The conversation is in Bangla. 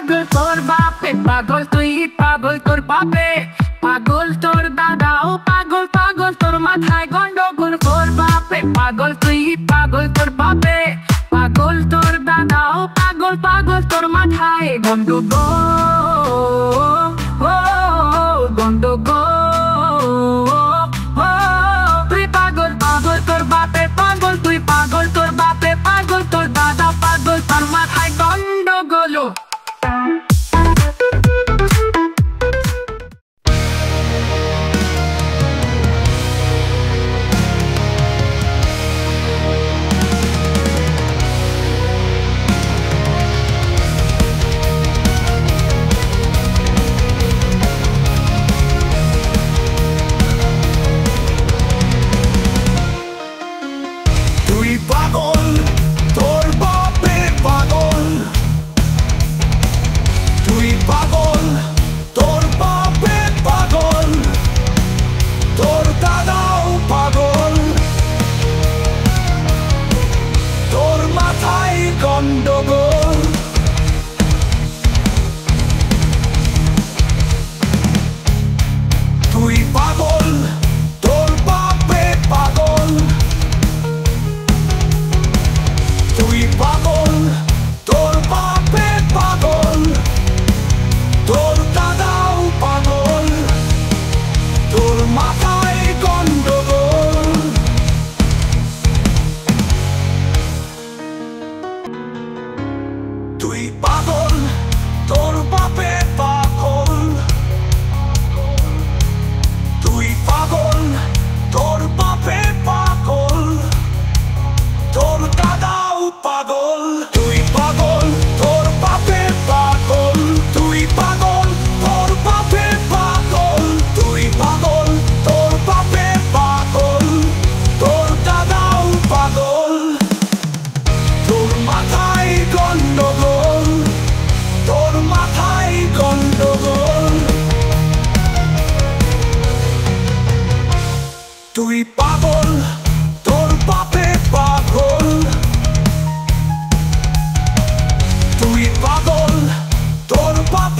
পাগল তোর বাপে পাগল তুই পাগল তোর বাপে পাগল তোর দাদাও পাগল পাগল তোর মাথায় গন্ডগোল তোর বাপে পাগল তুই পাগল তোর বাপে পাগল তোর দাদাও পাগল পাগল তোর মাথায় গন্ডগোল তুই পাগল পাগল তোর বাপে পাগল তুই পাগল তোর বাপে পাগল তোর দাদা পাগল তোর মাথায় গন্ডগোল পাগল তোর বাপে পাগল তুই পাগল তোর বাপে পাগল তোর দাদাও পাগল তোর মাথায় গন্ডগোল তুই পাগল তোর বাপে পাগল তুই পাগল তোর বাপে পাগল তোর দাদাও পাগল তোর মাথায় গন্ডগোল তুই পাগল তোর বাপে পাগল তুই পাগল তোর বাপে পাগল তোর দাদাও পাগল তুই পাগল তোর বাপে পাগল তুই পাগল তোর বাপে পাগল তুই পাগল তোর বাপে পাগল তোর দাদাও পাগল তোর মাথায় গন্ডগোল তোর মাথায় গন্ডগোল তুই পাগল তোর বাপে পাগল তুই পাগল তোর বাপে